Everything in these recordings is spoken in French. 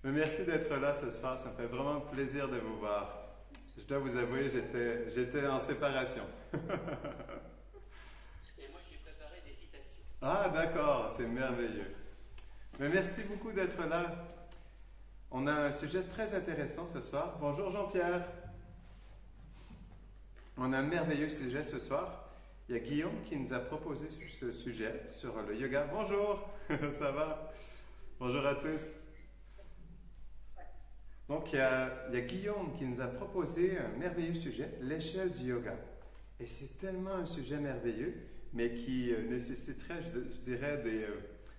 Mais merci d'être là ce soir, ça me fait vraiment plaisir de vous voir. Je dois vous avouer, j'étais en séparation. Et moi, j'ai préparé des citations. Ah d'accord, c'est merveilleux. Mais merci beaucoup d'être là. On a un sujet très intéressant ce soir. Bonjour Jean-Pierre. On a un merveilleux sujet ce soir. Il y a Guillaume qui nous a proposé ce sujet sur le yoga. Bonjour, ça va? Bonjour à tous. Donc, il y a Guillaume qui nous a proposé un merveilleux sujet, l'échelle du yoga. Et c'est tellement un sujet merveilleux, mais qui nécessiterait, je dirais,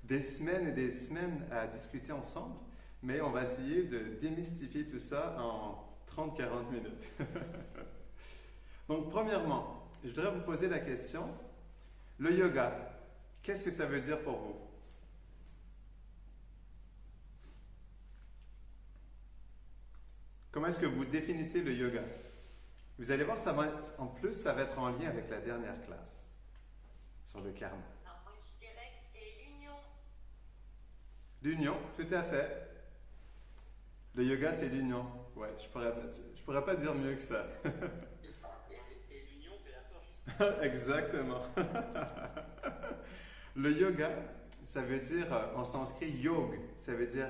des semaines et des semaines à discuter ensemble. Mais on va essayer de démystifier tout ça en 30-40 minutes. Donc, premièrement, je voudrais vous poser la question, le yoga, qu'est-ce que ça veut dire pour vous? Comment est-ce que vous définissez le yoga? Vous allez voir, en plus, ça va être en lien avec la dernière classe sur le karma. Alors, moi, je dirais que c'est l'union. L'union, tout à fait. Le yoga, c'est l'union. Ouais, je pourrais pas dire mieux que ça. Et l'union fait la force. Exactement. Le yoga, ça veut dire en sanskrit yog, ça veut dire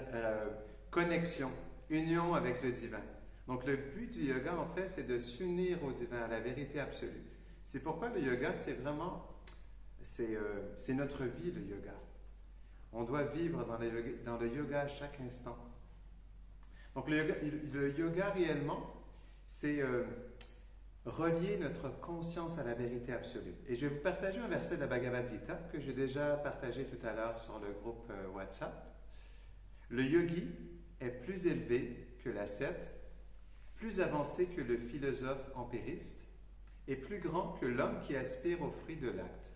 connexion, union avec le divin. Donc le but du yoga, en fait, c'est de s'unir au divin, à la vérité absolue. C'est pourquoi le yoga, c'est notre vie, le yoga. On doit vivre dans le yoga à chaque instant. Donc le yoga réellement, c'est relier notre conscience à la vérité absolue. Et je vais vous partager un verset de la Bhagavad Gita que j'ai déjà partagé tout à l'heure sur le groupe WhatsApp. Le yogi est plus élevé que l'ascète, plus avancé que le philosophe empiriste, et plus grand que l'homme qui aspire aux fruits de l'acte.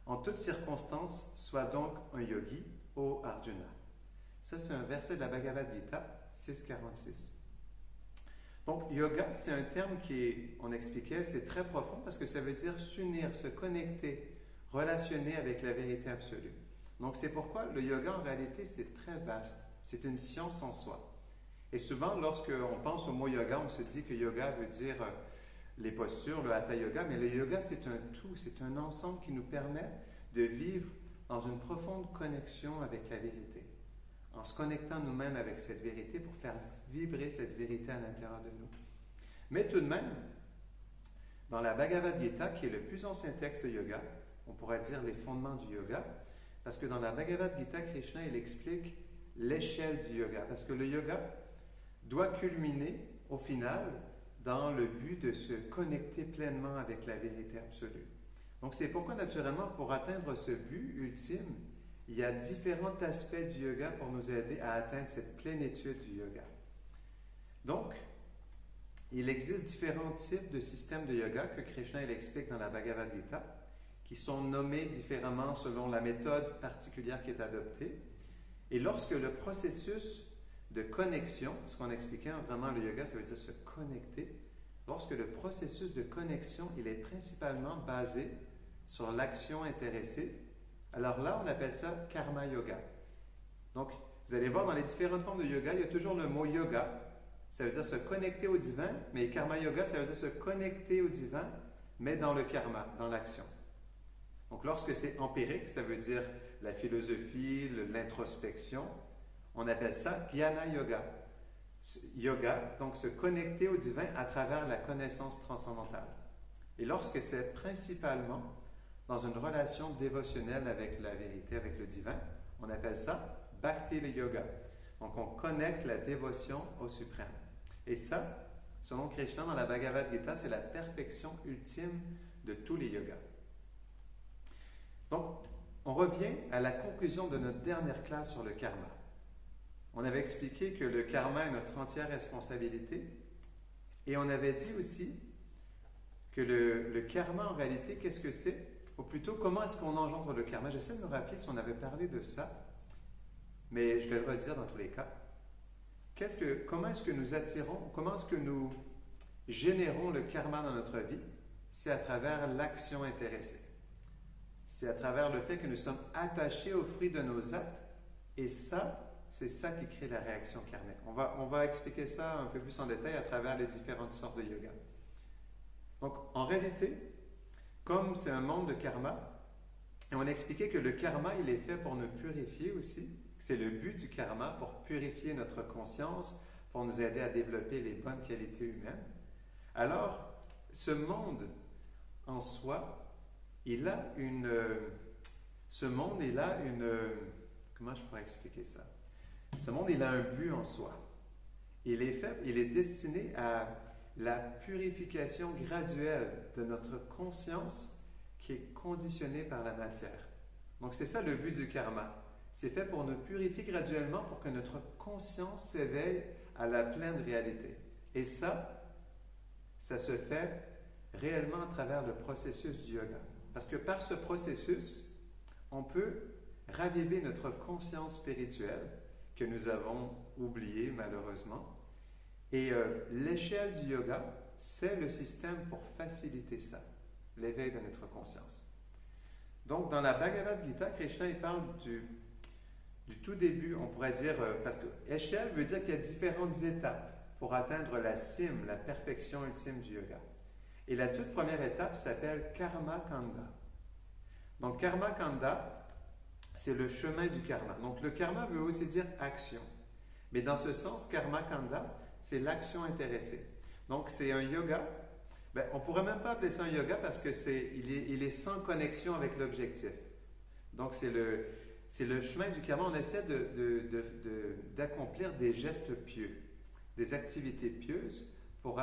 En toutes circonstances, sois donc un yogi, ô Arjuna. Ça, c'est un verset de la Bhagavad Gita 6.46. Donc, yoga, c'est un terme on expliquait, c'est très profond parce que ça veut dire s'unir, se connecter, relationner avec la vérité absolue. Donc, c'est pourquoi le yoga, en réalité, c'est très vaste. C'est une science en soi. Et souvent, lorsqu'on pense au mot yoga, on se dit que yoga veut dire les postures, le hatha yoga, mais le yoga, c'est un tout, c'est un ensemble qui nous permet de vivre dans une profonde connexion avec la vérité, en se connectant nous-mêmes avec cette vérité pour faire vibrer cette vérité à l'intérieur de nous. Mais tout de même, dans la Bhagavad Gita, qui est le plus ancien texte de yoga, on pourrait dire les fondements du yoga, parce que dans la Bhagavad Gita, Krishna, il explique l'échelle du yoga, parce que le yoga doit culminer, au final, dans le but de se connecter pleinement avec la vérité absolue. Donc c'est pourquoi, naturellement, pour atteindre ce but ultime, il y a différents aspects du yoga pour nous aider à atteindre cette plénitude du yoga. Donc, il existe différents types de systèmes de yoga que Krishna il explique dans la Bhagavad Gita, qui sont nommés différemment selon la méthode particulière qui est adoptée. Et lorsque le processus de connexion, parce qu'on expliquait vraiment le yoga, ça veut dire se connecter, lorsque le processus de connexion, il est principalement basé sur l'action intéressée, alors là, on appelle ça karma yoga. Donc, vous allez voir dans les différentes formes de yoga, il y a toujours le mot yoga. Ça veut dire se connecter au divin, mais karma yoga, ça veut dire se connecter au divin, mais dans le karma, dans l'action. Donc, lorsque c'est empirique, ça veut dire la philosophie, l'introspection, on appelle ça Jnana Yoga. Yoga, donc se connecter au divin à travers la connaissance transcendantale. Et lorsque c'est principalement dans une relation dévotionnelle avec la vérité, avec le divin, on appelle ça Bhakti Yoga. Donc on connecte la dévotion au suprême. Et ça, selon Krishna dans la Bhagavad Gita, c'est la perfection ultime de tous les yogas. Donc, on revient à la conclusion de notre dernière classe sur le karma. On avait expliqué que le karma est notre entière responsabilité et on avait dit aussi que le karma, en réalité, qu'est-ce que c'est? Ou plutôt, comment est-ce qu'on engendre le karma? J'essaie de me rappeler si on avait parlé de ça, mais je vais le redire dans tous les cas. Comment est-ce que nous attirons, comment est-ce que nous générons le karma dans notre vie? C'est à travers l'action intéressée. C'est à travers le fait que nous sommes attachés aux fruits de nos actes. Et ça, c'est ça qui crée la réaction karmique. On va expliquer ça un peu plus en détail à travers les différentes sortes de yoga. Donc, en réalité, comme c'est un monde de karma, et on a expliqué que le karma, il est fait pour nous purifier aussi. C'est le but du karma, pour purifier notre conscience, pour nous aider à développer les bonnes qualités humaines. Alors, ce monde en soi, comment je pourrais expliquer ça? Ce monde, il a un but en soi. Il est destiné à la purification graduelle de notre conscience qui est conditionnée par la matière. Donc, c'est ça le but du karma. C'est fait pour nous purifier graduellement pour que notre conscience s'éveille à la pleine réalité. Et ça se fait réellement à travers le processus du yoga. Parce que par ce processus, on peut raviver notre conscience spirituelle que nous avons oubliée malheureusement. Et l'échelle du yoga, c'est le système pour faciliter ça, l'éveil de notre conscience. Donc, dans la Bhagavad Gita, Krishna il parle du tout début, on pourrait dire, parce que échelle veut dire qu'il y a différentes étapes pour atteindre la cime, la perfection ultime du yoga. Et la toute première étape s'appelle Karma Kanda. Donc, Karma Kanda, c'est le chemin du karma. Donc, le karma veut aussi dire action. Mais dans ce sens, Karma Kanda, c'est l'action intéressée. Donc, c'est un yoga. On ne pourrait même pas appeler ça un yoga parce qu'il est sans connexion avec l'objectif. Donc, c'est le chemin du karma. On essaie d'accomplir des gestes pieux, des activités pieuses pour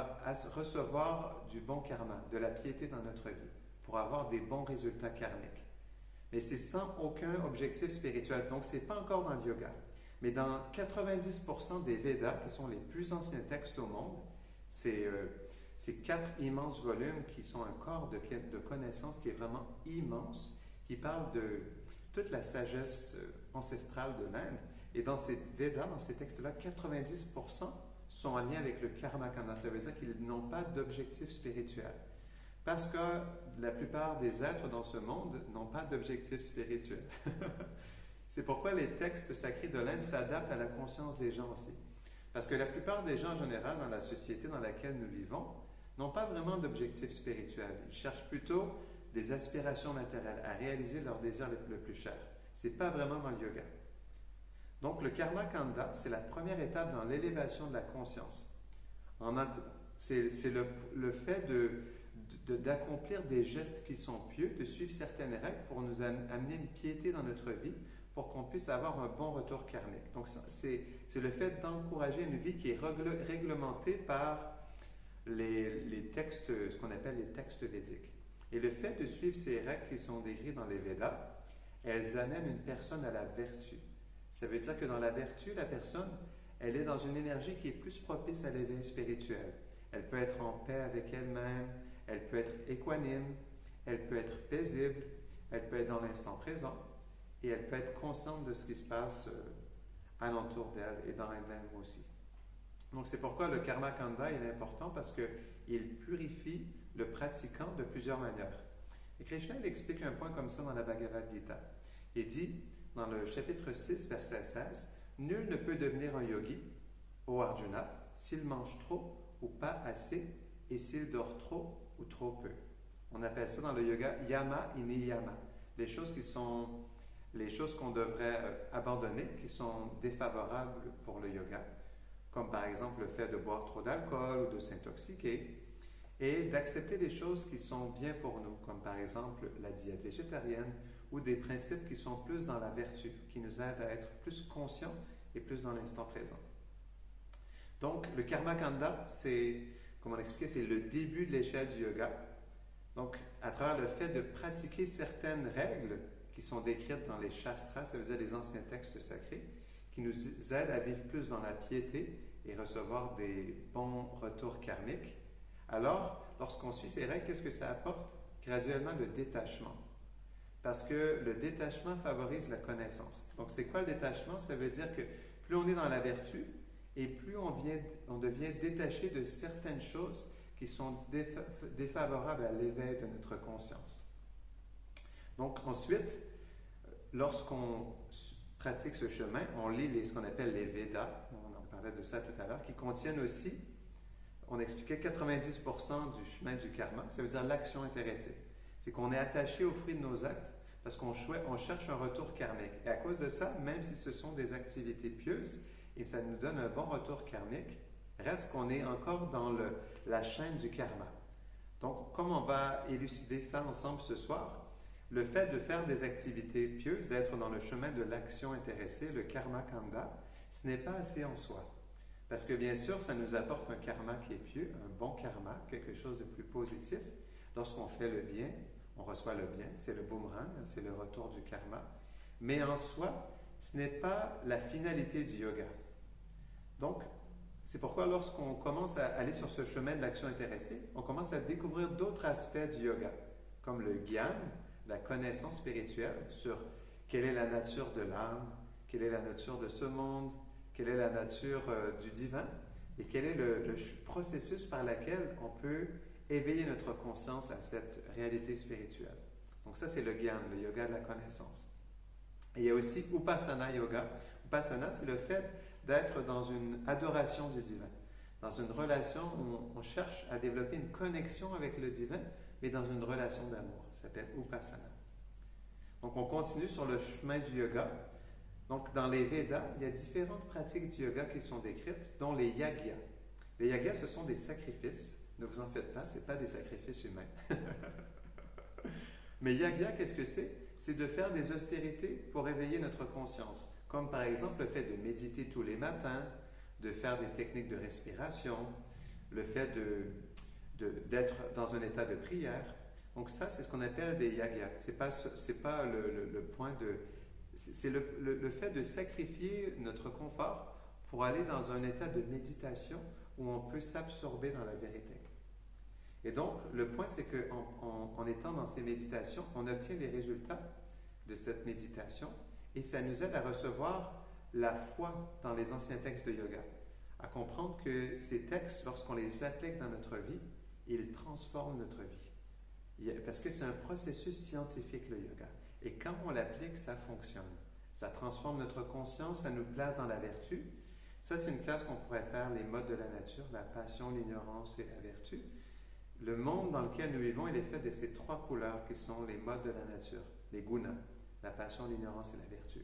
recevoir du bon karma, de la piété dans notre vie, pour avoir des bons résultats karmiques. Mais c'est sans aucun objectif spirituel. Donc, ce n'est pas encore dans le yoga. Mais dans 90% des Védas, qui sont les plus anciens textes au monde, ces 4 immenses volumes qui sont un corps de connaissances qui est vraiment immense, qui parle de toute la sagesse ancestrale de l'Inde. Et dans ces Védas, dans ces textes-là, 90% sont en lien avec le karma kanda. Ça veut dire qu'ils n'ont pas d'objectif spirituel. Parce que la plupart des êtres dans ce monde n'ont pas d'objectif spirituel. C'est pourquoi les textes sacrés de l'Inde s'adaptent à la conscience des gens aussi. Parce que la plupart des gens en général dans la société dans laquelle nous vivons n'ont pas vraiment d'objectif spirituel. Ils cherchent plutôt des aspirations matérielles, à réaliser leur désir le plus cher. Ce n'est pas vraiment dans le yoga. Donc le karma kanda, c'est la première étape dans l'élévation de la conscience. C'est le fait d'accomplir des gestes qui sont pieux, de suivre certaines règles pour nous amener une piété dans notre vie, pour qu'on puisse avoir un bon retour karmique. Donc, c'est le fait d'encourager une vie qui est réglementée par les textes, ce qu'on appelle les textes védiques. Et le fait de suivre ces règles qui sont décrites dans les Védas, elles amènent une personne à la vertu. Ça veut dire que dans la vertu, la personne, elle est dans une énergie qui est plus propice à l'éveil spirituel. Elle peut être en paix avec elle-même, elle peut être équanime, elle peut être paisible, elle peut être dans l'instant présent. Et elle peut être consciente de ce qui se passe alentour d'elle et dans elle-même aussi. Donc, c'est pourquoi le karma kanda est important parce qu'il purifie le pratiquant de plusieurs manières. Et Krishna, il explique un point comme ça dans la Bhagavad Gita. Il dit, dans le chapitre 6, verset 16, « Nul ne peut devenir un yogi, ô Arjuna, s'il mange trop ou pas assez, et s'il dort trop ou trop peu. » On appelle ça dans le yoga « yama iniyama », les choses qu'on devrait abandonner, qui sont défavorables pour le yoga, comme par exemple le fait de boire trop d'alcool ou de s'intoxiquer, et d'accepter des choses qui sont bien pour nous, comme par exemple la diète végétarienne ou des principes qui sont plus dans la vertu, qui nous aident à être plus conscients et plus dans l'instant présent. Donc, le karma kanda, c'est, comme on expliquait, c'est le début de l'échelle du yoga. Donc, à travers le fait de pratiquer certaines règles qui sont décrites dans les shastras, ça veut dire les anciens textes sacrés, qui nous aident à vivre plus dans la piété et recevoir des bons retours karmiques. Alors, lorsqu'on suit ces règles, qu'est-ce que ça apporte? Graduellement, le détachement. Parce que le détachement favorise la connaissance. Donc, c'est quoi le détachement? Ça veut dire que plus on est dans la vertu et plus on devient détaché de certaines choses qui sont défavorables à l'éveil de notre conscience. Donc, ensuite, lorsqu'on pratique ce chemin, on lit ce qu'on appelle les Védas, on en parlait de ça tout à l'heure, qui contiennent aussi, on expliquait 90% du chemin du karma, ça veut dire l'action intéressée. C'est qu'on est attaché au fruit de nos actes parce qu'on cherche un retour karmique. Et à cause de ça, même si ce sont des activités pieuses et ça nous donne un bon retour karmique, reste qu'on est encore dans la chaîne du karma. Donc, comme on va élucider ça ensemble ce soir, le fait de faire des activités pieuses, d'être dans le chemin de l'action intéressée, le karma kanda, ce n'est pas assez en soi. Parce que bien sûr, ça nous apporte un karma qui est pieux, un bon karma, quelque chose de plus positif. Lorsqu'on fait le bien, on reçoit le bien, c'est le boomerang, c'est le retour du karma. Mais en soi, ce n'est pas la finalité du yoga. Donc, c'est pourquoi lorsqu'on commence à aller sur ce chemin de l'action intéressée, on commence à découvrir d'autres aspects du yoga, comme le gyan, la connaissance spirituelle sur quelle est la nature de l'âme, quelle est la nature de ce monde, quelle est la nature du divin et quel est le processus par lequel on peut éveiller notre conscience à cette réalité spirituelle. Donc ça, c'est le gyan, le yoga de la connaissance. Et il y a aussi Upasana Yoga. Upasana, c'est le fait d'être dans une adoration du divin, dans une relation où on cherche à développer une connexion avec le divin, mais dans une relation d'amour. Ça s'appelle Upasana. Donc on continue sur le chemin du yoga. Donc dans les Védas, il y a différentes pratiques du yoga qui sont décrites, dont les yagyas. Les yagyas, ce sont des sacrifices. Ne vous en faites pas, ce n'est pas des sacrifices humains. Mais yagya, qu'est-ce que c'est? C'est de faire des austérités pour éveiller notre conscience. Comme par exemple le fait de méditer tous les matins, de faire des techniques de respiration, le fait d'être dans un état de prière. Donc ça, c'est ce qu'on appelle des yagyas. C'est pas le point de... C'est le fait de sacrifier notre confort pour aller dans un état de méditation où on peut s'absorber dans la vérité. Et donc, le point, c'est qu'en étant dans ces méditations, on obtient les résultats de cette méditation et ça nous aide à recevoir la foi dans les anciens textes de yoga, à comprendre que ces textes, lorsqu'on les applique dans notre vie, ils transforment notre vie. Parce que c'est un processus scientifique, le yoga. Et quand on l'applique, ça fonctionne. Ça transforme notre conscience, ça nous place dans la vertu. Ça, c'est une classe qu'on pourrait faire, les modes de la nature, la passion, l'ignorance et la vertu. Le monde dans lequel nous vivons, il est fait de ces trois couleurs qui sont les modes de la nature, les gunas, la passion, l'ignorance et la vertu.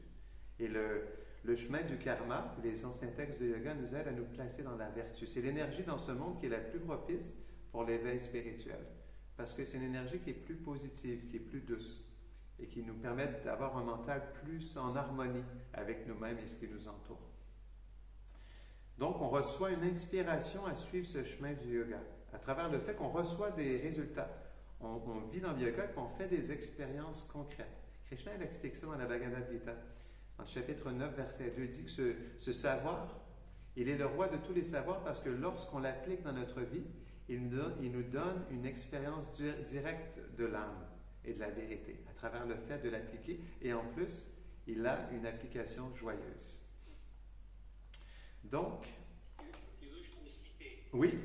Et le chemin du karma, les anciens textes de yoga nous aident à nous placer dans la vertu. C'est l'énergie dans ce monde qui est la plus propice pour l'éveil spirituel. Parce que c'est une énergie qui est plus positive, qui est plus douce et qui nous permet d'avoir un mental plus en harmonie avec nous-mêmes et ce qui nous entoure. Donc, on reçoit une inspiration à suivre ce chemin du yoga à travers le fait qu'on reçoit des résultats. On vit dans le yoga et on fait des expériences concrètes. Krishna, il explique ça dans la Bhagavad Gita. Dans le chapitre 9, verset 2, il dit que ce savoir, il est le roi de tous les savoirs parce que lorsqu'on l'applique dans notre vie, il nous donne une expérience directe de l'âme et de la vérité à travers le fait de l'appliquer. Et en plus, il a une application joyeuse. Donc... Tu veux que je peux citer? Oui,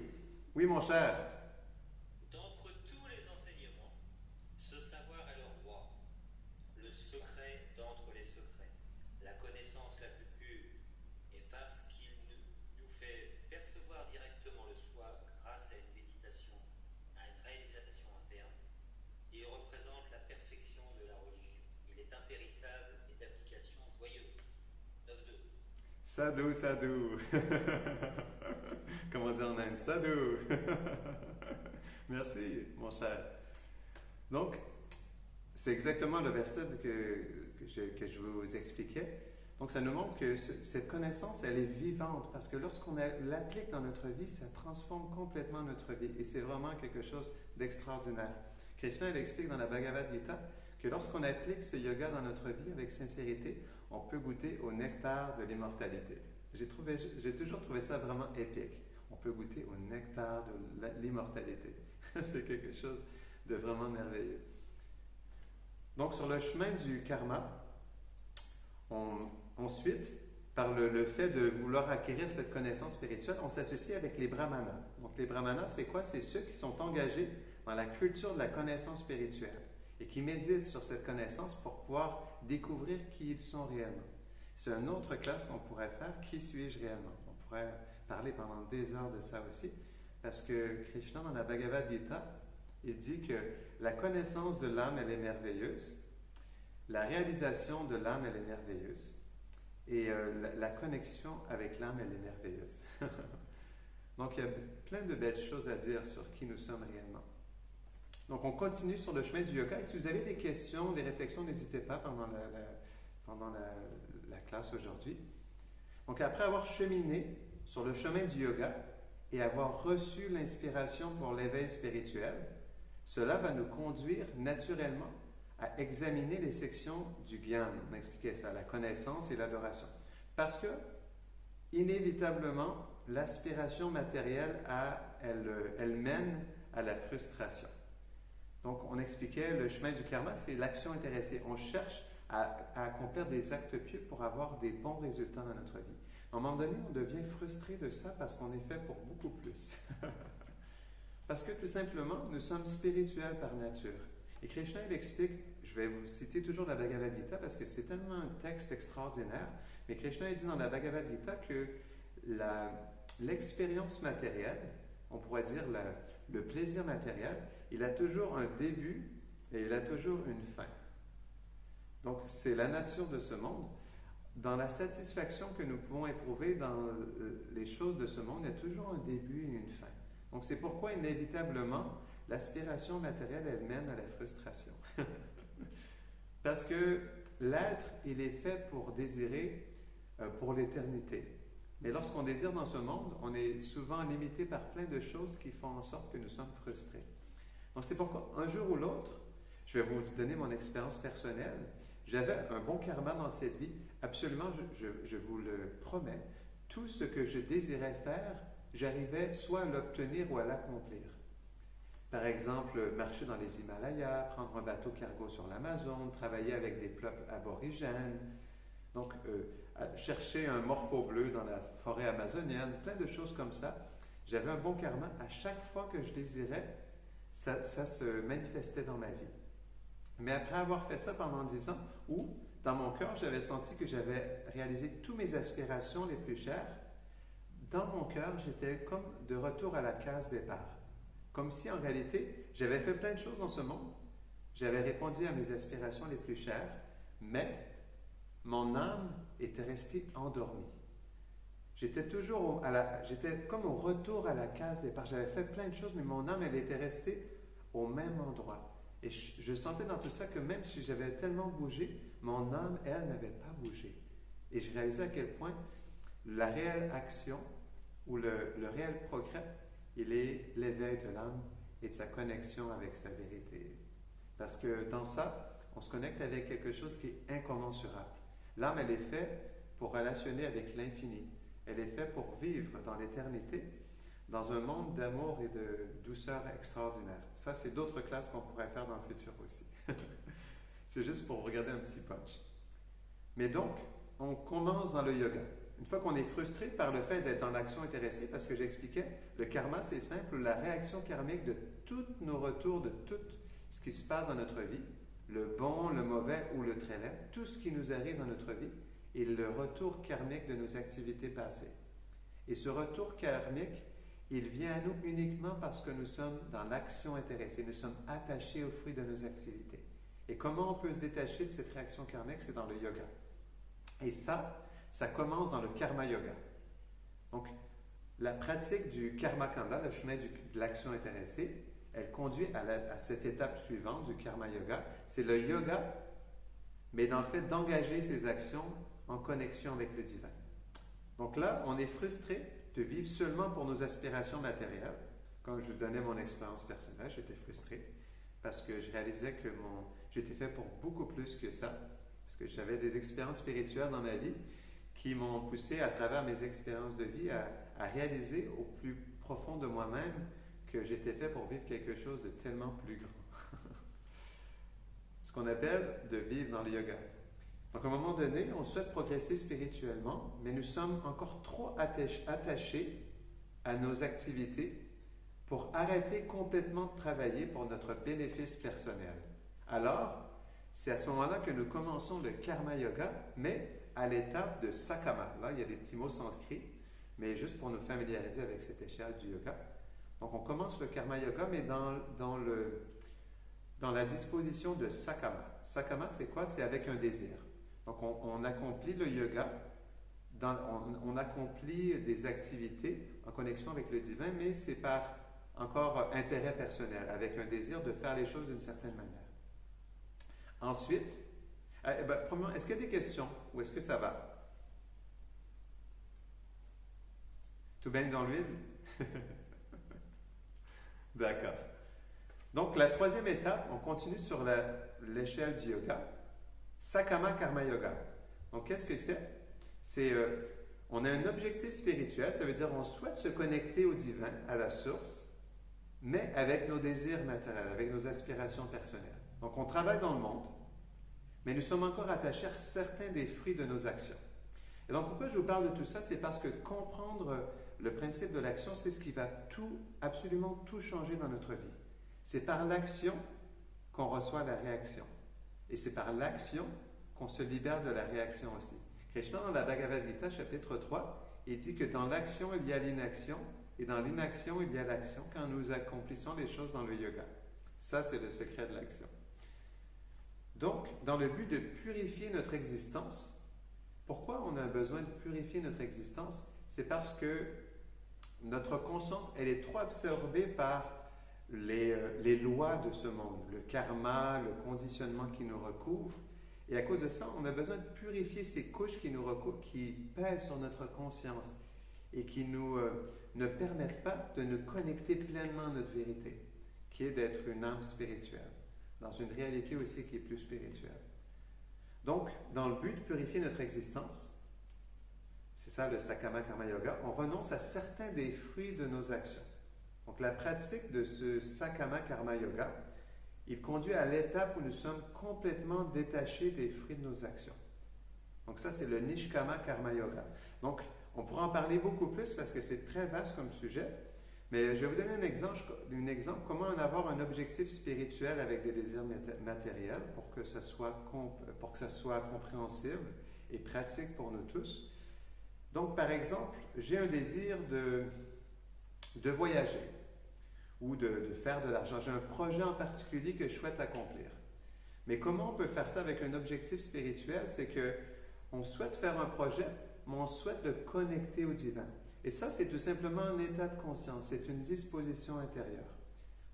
oui mon cher. D'entre tous les enseignements, ce savoir est le roi, le secret d'entre les secrets, la connaissance la plus pure, et parce qu'il nous fait percevoir directement le soi grâce à une méditation, à une réalisation interne, il représente la perfection de la religion. Il est impérissable et d'application joyeuse. 9.2. Sadhu, sadhu. Comment on dit en Inde? Sadhu. Merci, mon cher. Donc, c'est exactement le verset que je vous expliquais. Donc, ça nous montre que cette connaissance, elle est vivante parce que lorsqu'on l'applique dans notre vie, ça transforme complètement notre vie. Et c'est vraiment quelque chose d'extraordinaire. Krishna, il explique dans la Bhagavad Gita que lorsqu'on applique ce yoga dans notre vie avec sincérité, on peut goûter au nectar de l'immortalité. J'ai toujours trouvé ça vraiment épique. On peut goûter au nectar de l'immortalité. C'est quelque chose de vraiment merveilleux. Donc, sur le chemin du karma, ensuite, par le fait de vouloir acquérir cette connaissance spirituelle, on s'associe avec les brahmanas. Donc, les brahmanas, c'est quoi? C'est ceux qui sont engagés dans la culture de la connaissance spirituelle et qui méditent sur cette connaissance pour pouvoir découvrir qui ils sont réellement. C'est une autre classe qu'on pourrait faire. Qui suis-je réellement? On pourrait parler pendant des heures de ça aussi, parce que Krishna, dans la Bhagavad Gita, il dit que la connaissance de l'âme, elle est merveilleuse, la réalisation de l'âme, elle est merveilleuse, et la connexion avec l'âme, elle est merveilleuse. Donc, il y a plein de belles choses à dire sur qui nous sommes réellement. Donc, on continue sur le chemin du yoga. Et si vous avez des questions, des réflexions, n'hésitez pas pendant la classe aujourd'hui. Donc, après avoir cheminé sur le chemin du yoga et avoir reçu l'inspiration pour l'éveil spirituel, cela va nous conduire naturellement à examiner les sections du Gyan. On expliquait ça, la connaissance et l'adoration. Parce que, inévitablement, l'aspiration matérielle, elle mène à la frustration. Donc, on expliquait le chemin du karma, c'est l'action intéressée. On cherche à accomplir des actes pieux pour avoir des bons résultats dans notre vie. À un moment donné, on devient frustré de ça parce qu'on est fait pour beaucoup plus. Parce que tout simplement, nous sommes spirituels par nature. Et Krishna, il explique, je vais vous citer toujours la Bhagavad Gita parce que c'est tellement un texte extraordinaire, mais Krishna, il dit dans la Bhagavad Gita que l'expérience matérielle, on pourrait dire le plaisir matériel, il a toujours un début et il a toujours une fin. Donc, c'est la nature de ce monde. Dans la satisfaction que nous pouvons éprouver dans les choses de ce monde, il y a toujours un début et une fin. Donc, c'est pourquoi, inévitablement, l'aspiration matérielle, elle mène à la frustration. Parce que l'être, il est fait pour désirer pour l'éternité. Mais lorsqu'on désire dans ce monde, on est souvent limité par plein de choses qui font en sorte que nous sommes frustrés. Donc, c'est pourquoi, un jour ou l'autre, je vais vous donner mon expérience personnelle. J'avais un bon karma dans cette vie. Absolument, je vous le promets. Tout ce que je désirais faire, j'arrivais soit à l'obtenir ou à l'accomplir. Par exemple, marcher dans les Himalayas, prendre un bateau cargo sur l'Amazon, travailler avec des peuples aborigènes, donc chercher un morpho bleu dans la forêt amazonienne, plein de choses comme ça. J'avais un bon karma. À chaque fois que je désirais, ça se manifestait dans ma vie. Mais après avoir fait ça pendant 10 ans, où dans mon cœur, j'avais senti que j'avais réalisé toutes mes aspirations les plus chères, dans mon cœur, j'étais comme de retour à la case départ. Comme si, en réalité, j'avais fait plein de choses dans ce monde, j'avais répondu à mes aspirations les plus chères, mais mon âme était restée endormie. J'étais comme au retour à la case départ. J'avais fait plein de choses, mais mon âme, elle était restée au même endroit. Et je sentais dans tout ça que même si j'avais tellement bougé, mon âme, elle, n'avait pas bougé. Et je réalisais à quel point la réelle action ou le réel progrès, il est l'éveil de l'âme et de sa connexion avec sa vérité. Parce que dans ça, on se connecte avec quelque chose qui est incommensurable. L'âme, elle est faite pour relationner avec l'infini. Elle est faite pour vivre dans l'éternité, dans un monde d'amour et de douceur extraordinaire. Ça, c'est d'autres classes qu'on pourrait faire dans le futur aussi. C'est juste pour regarder un petit punch. Mais donc, on commence dans le yoga. Une fois qu'on est frustré par le fait d'être dans l'action intéressée, parce que j'expliquais, le karma, c'est simple, la réaction karmique de tous nos retours, de tout ce qui se passe dans notre vie, le bon, le mauvais ou le très laid, tout ce qui nous arrive dans notre vie, est le retour karmique de nos activités passées. Et ce retour karmique, il vient à nous uniquement parce que nous sommes dans l'action intéressée, nous sommes attachés aux fruits de nos activités. Et comment on peut se détacher de cette réaction karmique? C'est dans le yoga. Et ça commence dans le karma yoga. Donc, la pratique du karma kanda, le chemin de l'action intéressée, elle conduit à cette étape suivante du karma yoga. C'est le yoga, mais dans le fait d'engager ses actions en connexion avec le divin. Donc là, on est frustré de vivre seulement pour nos aspirations matérielles. Quand je vous donnais mon expérience personnelle, j'étais frustré parce que je réalisais que j'étais fait pour beaucoup plus que ça, parce que j'avais des expériences spirituelles dans ma vie qui m'ont poussé à travers mes expériences de vie à réaliser au plus profond de moi-même que j'étais fait pour vivre quelque chose de tellement plus grand. Ce qu'on appelle de vivre dans le yoga. Donc, à un moment donné, on souhaite progresser spirituellement, mais nous sommes encore trop attachés à nos activités pour arrêter complètement de travailler pour notre bénéfice personnel. Alors, c'est à ce moment-là que nous commençons le karma yoga, mais à l'étape de Sakama. Là, il y a des petits mots sanscrits, mais juste pour nous familiariser avec cette échelle du yoga. Donc, on commence le Karma Yoga, mais dans la disposition de Sakama. Sakama, c'est quoi? C'est avec un désir. Donc, on accomplit le yoga, on accomplit des activités en connexion avec le divin, mais c'est par encore intérêt personnel, avec un désir de faire les choses d'une certaine manière. Ensuite, premièrement, est-ce qu'il y a des questions ou est-ce que ça va? Tout baigne dans l'huile? D'accord. Donc, la troisième étape, on continue sur l'échelle du yoga. Sakama Karma Yoga. Donc, qu'est-ce que c'est? On a un objectif spirituel, ça veut dire on souhaite se connecter au divin, à la source, mais avec nos désirs matériels, avec nos aspirations personnelles. Donc, on travaille dans le monde, mais nous sommes encore attachés à certains des fruits de nos actions. Et donc, pourquoi je vous parle de tout ça? C'est parce que comprendre le principe de l'action, c'est ce qui va absolument tout changer dans notre vie. C'est par l'action qu'on reçoit la réaction. Et c'est par l'action qu'on se libère de la réaction aussi. Krishna, dans la Bhagavad Gita, chapitre 3, il dit que dans l'action, il y a l'inaction, et dans l'inaction, il y a l'action quand nous accomplissons les choses dans le yoga. Ça, c'est le secret de l'action. Donc, dans le but de purifier notre existence, pourquoi on a besoin de purifier notre existence? C'est parce que notre conscience, elle est trop absorbée par les lois de ce monde, le karma, le conditionnement qui nous recouvre. Et à cause de ça, on a besoin de purifier ces couches qui nous recouvrent, qui pèsent sur notre conscience et qui ne permettent pas de nous connecter pleinement à notre vérité, qui est d'être une âme spirituelle, dans une réalité aussi qui est plus spirituelle. Donc, dans le but de purifier notre existence, c'est ça le Sakama Karma Yoga, on renonce à certains des fruits de nos actions. Donc, la pratique de ce Sakama Karma Yoga, il conduit à l'étape où nous sommes complètement détachés des fruits de nos actions. Donc, ça, c'est le Nishkama Karma Yoga. Donc, on pourra en parler beaucoup plus parce que c'est très vaste comme sujet, mais je vais vous donner un exemple comment avoir un objectif spirituel avec des désirs matériels pour que ça soit compréhensible et pratique pour nous tous. Donc, par exemple, j'ai un désir de voyager ou de faire de l'argent. J'ai un projet en particulier que je souhaite accomplir. Mais comment on peut faire ça avec un objectif spirituel? C'est qu'on souhaite faire un projet, mais on souhaite le connecter au divin. Et ça, c'est tout simplement un état de conscience, c'est une disposition intérieure.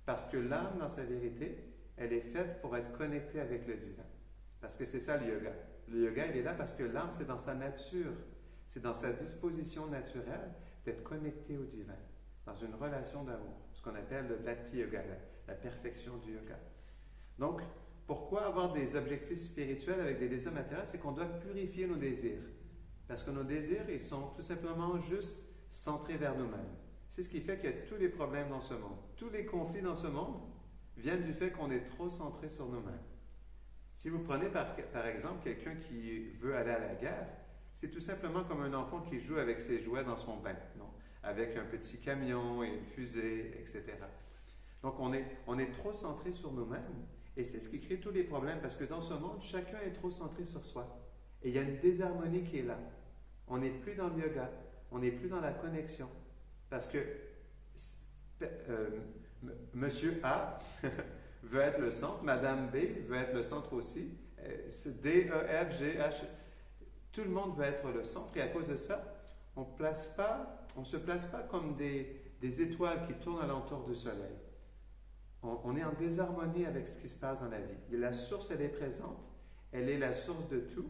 Parce que l'âme, dans sa vérité, elle est faite pour être connectée avec le divin. Parce que c'est ça le yoga. Le yoga, il est là parce que l'âme, c'est dans sa nature, c'est dans sa disposition naturelle d'être connectée au divin, dans une relation d'amour, ce qu'on appelle le Bhakti Yoga, la perfection du yoga. Donc, pourquoi avoir des objectifs spirituels avec des désirs matériels? C'est qu'on doit purifier nos désirs. Parce que nos désirs, ils sont tout simplement juste centrés vers nous-mêmes. C'est ce qui fait qu'il y a tous les problèmes dans ce monde. Tous les conflits dans ce monde viennent du fait qu'on est trop centré sur nous-mêmes. Si vous prenez par exemple quelqu'un qui veut aller à la guerre, c'est tout simplement comme un enfant qui joue avec ses jouets dans son bain, non? Avec un petit camion et une fusée, etc. Donc on est trop centré sur nous-mêmes et c'est ce qui crée tous les problèmes parce que dans ce monde, chacun est trop centré sur soi. Et il y a une désharmonie qui est là. On n'est plus dans le yoga, on n'est plus dans la connexion. Parce que Monsieur A veut être le centre, Madame B veut être le centre aussi, D, E, F, G, H, tout le monde veut être le centre. Et à cause de ça, on ne se place pas comme des étoiles qui tournent alentour du soleil. On est en désharmonie avec ce qui se passe dans la vie. Et la source, elle est présente, elle est la source de tout.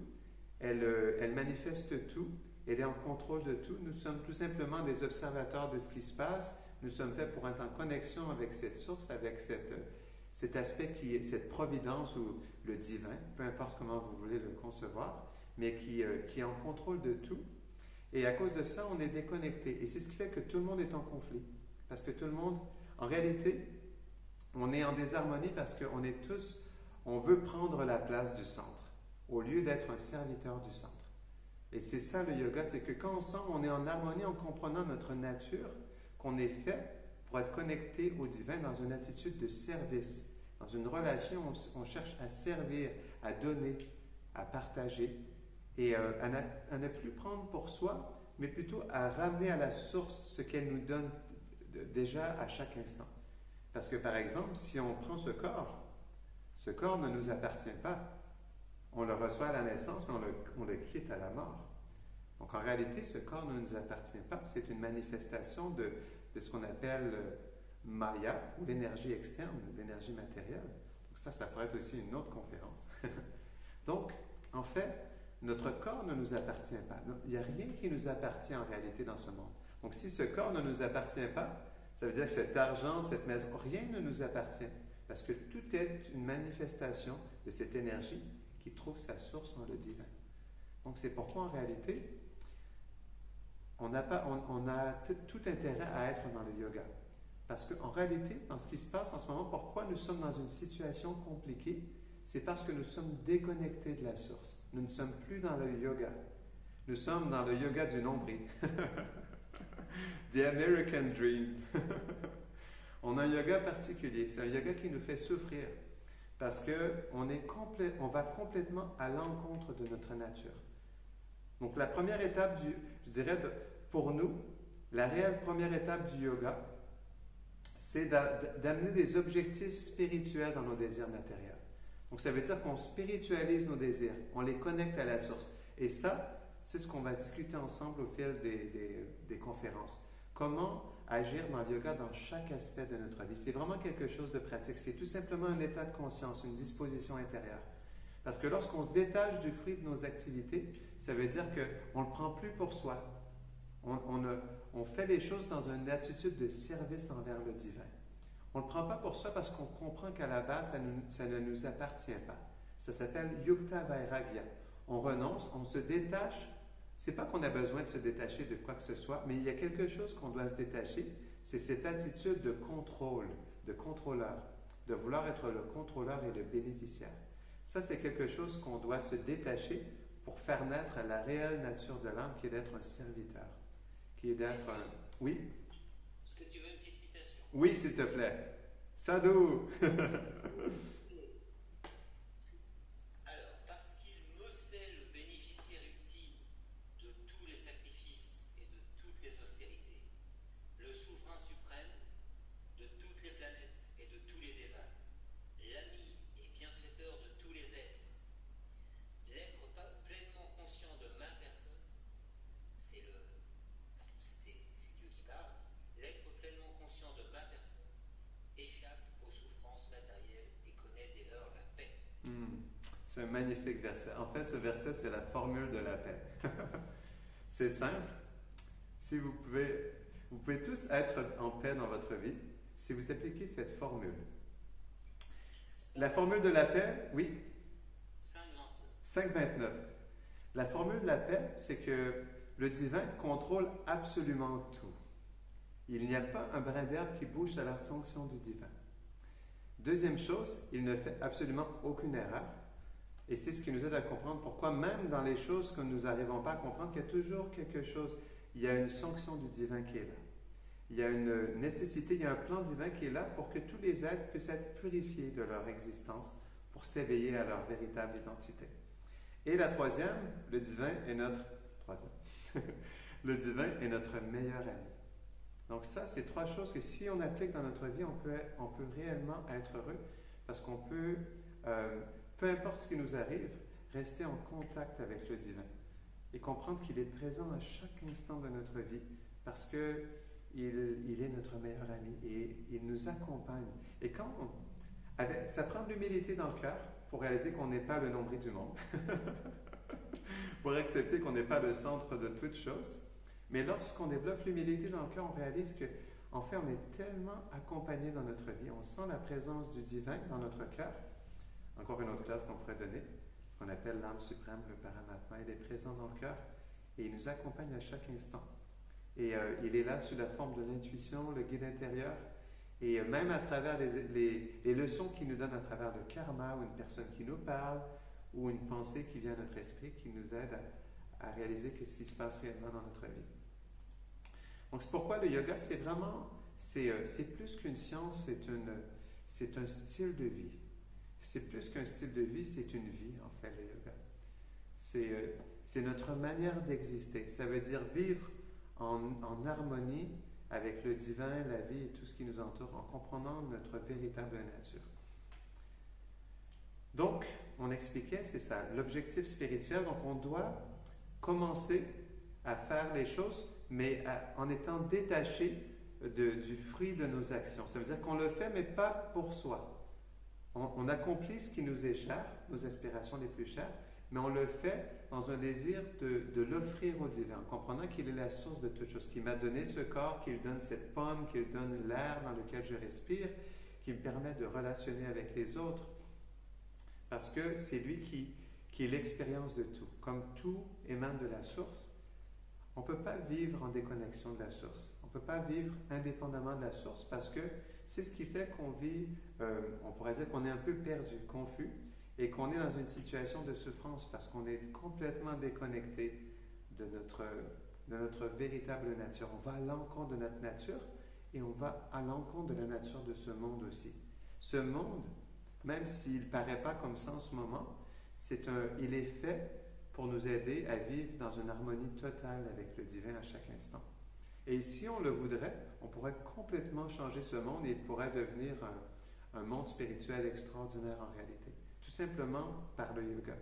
Elle manifeste tout, elle est en contrôle de tout. Nous sommes tout simplement des observateurs de ce qui se passe. Nous sommes faits pour être en connexion avec cette source, avec cet aspect cette providence ou le divin, peu importe comment vous voulez le concevoir, mais qui est en contrôle de tout. Et à cause de ça, on est déconnecté. Et c'est ce qui fait que tout le monde est en conflit. Parce que tout le monde, en réalité, on est en désharmonie parce on veut prendre la place du centre, au lieu d'être un serviteur du centre. Et c'est ça le yoga, c'est que quand on est en harmonie en comprenant notre nature, qu'on est fait pour être connecté au divin dans une attitude de service. Dans une relation, on cherche à servir, à donner, à partager. et à ne plus prendre pour soi, mais plutôt à ramener à la source ce qu'elle nous donne déjà à chaque instant. Parce que par exemple, si on prend ce corps ne nous appartient pas. On le reçoit à la naissance, mais on le quitte à la mort. Donc en réalité, ce corps ne nous appartient pas. C'est une manifestation de ce qu'on appelle Maya, ou l'énergie externe, l'énergie matérielle. Donc ça pourrait être aussi une autre conférence. Donc, en fait, notre corps ne nous appartient pas. Il n'y a rien qui nous appartient en réalité dans ce monde. Donc si ce corps ne nous appartient pas, ça veut dire que cet argent, cette maison, rien ne nous appartient. Parce que tout est une manifestation de cette énergie qui trouve sa source dans le divin. Donc c'est pourquoi en réalité, on a tout intérêt à être dans le yoga. Parce qu'en réalité, dans ce qui se passe en ce moment, pourquoi nous sommes dans une situation compliquée, c'est parce que nous sommes déconnectés de la source. Nous ne sommes plus dans le yoga. Nous sommes dans le yoga du nombril. The American Dream. On a un yoga particulier. C'est un yoga qui nous fait souffrir parce qu'on va complètement à l'encontre de notre nature. Donc la première étape, je dirais pour nous, la réelle première étape du yoga, c'est d'amener des objectifs spirituels dans nos désirs matériels. Donc ça veut dire qu'on spiritualise nos désirs, on les connecte à la source. Et ça, c'est ce qu'on va discuter ensemble au fil des conférences. Comment agir dans le yoga dans chaque aspect de notre vie. C'est vraiment quelque chose de pratique. C'est tout simplement un état de conscience, une disposition intérieure. Parce que lorsqu'on se détache du fruit de nos activités, ça veut dire qu'on ne le prend plus pour soi. On fait les choses dans une attitude de service envers le divin. On ne le prend pas pour soi parce qu'on comprend qu'à la base, ça ne nous appartient pas. Ça s'appelle Yukta Vairagya. On renonce, on se détache. C'est pas qu'on a besoin de se détacher de quoi que ce soit, mais il y a quelque chose qu'on doit se détacher. C'est cette attitude de contrôle, de contrôleur, de vouloir être le contrôleur et le bénéficiaire. Ça, c'est quelque chose qu'on doit se détacher pour faire naître la réelle nature de l'âme qui est d'être un serviteur, qui est d'être un... Oui? Est-ce que tu veux une petite citation? Oui, s'il te plaît. Sadhu! Alors, parce qu'il me sait le bénéficiaire ultime de tous les sacrifices et de toutes les austérités, le souverain suprême de toutes les planètes et de tous les dévas, l'ami et bienfaiteur de tous les êtres, l'être pleinement conscient de ma personne, c'est Dieu qui parle, l'être pleinement conscient de ma personne échappe aux souffrances matérielles et connaît dès lors la paix. C'est un magnifique verset. En fait, ce verset, c'est la formule de la paix. C'est simple. Si vous pouvez tous être en paix dans votre vie si vous appliquez cette formule. La formule de la paix, oui? 5.29. La formule de la paix, c'est que le divin contrôle absolument tout. Il n'y a pas un brin d'herbe qui bouge à la sanction du divin. Deuxième chose, il ne fait absolument aucune erreur. Et c'est ce qui nous aide à comprendre pourquoi, même dans les choses que nous n'arrivons pas à comprendre, qu'il y a toujours quelque chose. Il y a une sanction du divin qui est là. Il y a une nécessité, il y a un plan divin qui est là pour que tous les êtres puissent être purifiés de leur existence pour s'éveiller à leur véritable identité. Et la troisième, le divin est notre... le divin est notre meilleur ami. Donc ça, c'est trois choses que si on applique dans notre vie, on peut réellement être heureux parce qu'on peut, peu importe ce qui nous arrive, rester en contact avec le divin et comprendre qu'il est présent à chaque instant de notre vie parce qu'il est notre meilleur ami et il nous accompagne. Et ça prend de l'humilité dans le cœur pour réaliser qu'on n'est pas le nombril du monde, pour accepter qu'on n'est pas le centre de toute chose. Mais lorsqu'on développe l'humilité dans le cœur, on réalise qu'en fait, on est tellement accompagné dans notre vie, on sent la présence du divin dans notre cœur. Encore une autre classe qu'on pourrait donner, ce qu'on appelle l'âme suprême, le Paramatma. Il est présent dans le cœur et il nous accompagne à chaque instant. Et il est là sous la forme de l'intuition, le guide intérieur, et même à travers les leçons qu'il nous donne à travers le karma, ou une personne qui nous parle, ou une pensée qui vient à notre esprit, qui nous aide à réaliser ce qui se passe réellement dans notre vie. Donc c'est pourquoi le yoga, c'est plus qu'une science, c'est un style de vie. C'est plus qu'un style de vie, c'est une vie en fait, le yoga. C'est notre manière d'exister. Ça veut dire vivre en harmonie avec le divin, la vie et tout ce qui nous entoure, en comprenant notre véritable nature. Donc, on expliquait, c'est ça, l'objectif spirituel. Donc, on doit commencer à faire les choses, mais en étant détaché du fruit de nos actions. Ça veut dire qu'on le fait, mais pas pour soi. On accomplit ce qui nous est cher, nos aspirations les plus chères, mais on le fait dans un désir de l'offrir au divin, en comprenant qu'il est la source de toute chose, qu'il m'a donné ce corps, qu'il donne cette pomme, qu'il donne l'air dans lequel je respire, qui me permet de relationner avec les autres, parce que c'est lui qui est l'expérience de tout. Comme tout émane de la source, on ne peut pas vivre en déconnexion de la source. On ne peut pas vivre indépendamment de la source parce que c'est ce qui fait qu'on vit, on pourrait dire qu'on est un peu perdu, confus, et qu'on est dans une situation de souffrance parce qu'on est complètement déconnecté de notre véritable nature. On va à l'encontre de notre nature et on va à l'encontre de la nature de ce monde aussi. Ce monde, même s'il ne paraît pas comme ça en ce moment, il est fait pour nous aider à vivre dans une harmonie totale avec le divin à chaque instant. Et si on le voudrait, on pourrait complètement changer ce monde et il pourrait devenir un monde spirituel extraordinaire en réalité. Tout simplement par le yoga.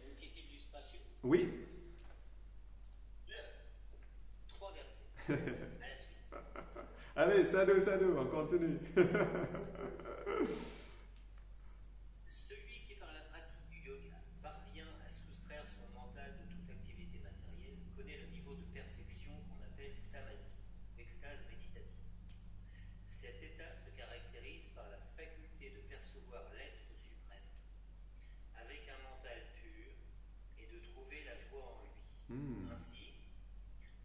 Une petite illustration. Oui. 3 versets. À la suite. Allez, salut, on continue. Celui qui, par la pratique du yoga, parvient à soustraire son mental de toute activité matérielle, connaît le niveau de perfection qu'on appelle samadhi, extase méditative. Cet état se caractérise par la faculté de percevoir l'être suprême, avec un mental pur, et de trouver la joie en lui. Ainsi,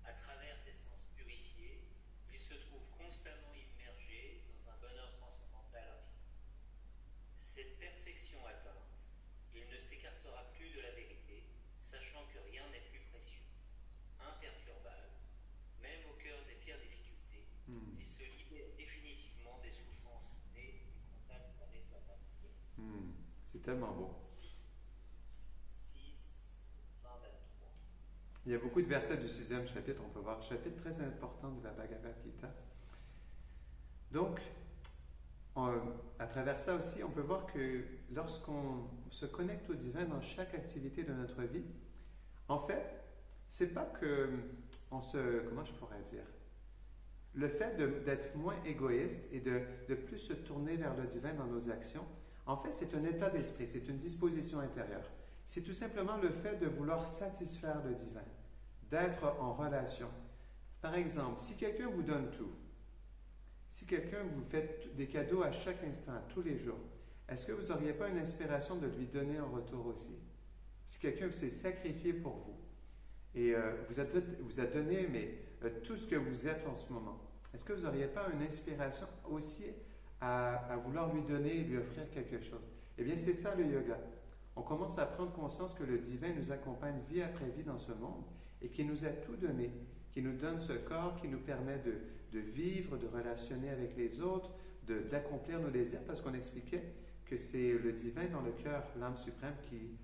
à travers ses sens purifiés, il se trouve constamment immergé dans un bonheur transcendantal infini. Cette perfection atteinte, il ne s'écartera plus de la vérité, sachant que rien n'est plus précieux. Imperturbable, même au cœur des pires difficultés, il se libère définitivement des souffrances nées du contact avec la matière. C'est tellement beau. 6, fin 23. Il y a beaucoup de versets du 6e chapitre, on peut voir, chapitre très important de la Bhagavad Gita. Donc, à travers ça aussi, on peut voir que lorsqu'on se connecte au divin dans chaque activité de notre vie, en fait, c'est pas que comment je pourrais dire, le fait d'être moins égoïste et de plus se tourner vers le divin dans nos actions, en fait, c'est un état d'esprit, c'est une disposition intérieure. C'est tout simplement le fait de vouloir satisfaire le divin, d'être en relation. Par exemple, si quelqu'un vous donne tout, si quelqu'un vous fait des cadeaux à chaque instant, tous les jours, est-ce que vous n'auriez pas une inspiration de lui donner en retour aussi? Si quelqu'un s'est sacrifié pour vous et vous a donné tout ce que vous êtes en ce moment, est-ce que vous n'auriez pas une inspiration aussi à vouloir lui donner et lui offrir quelque chose? Eh bien, c'est ça le yoga. On commence à prendre conscience que le divin nous accompagne vie après vie dans ce monde et qu'il nous a tout donné, qui nous donne ce corps qui nous permet de vivre, de relationner avec les autres, d'accomplir nos désirs, parce qu'on expliquait que c'est le divin dans le cœur, l'âme suprême, qui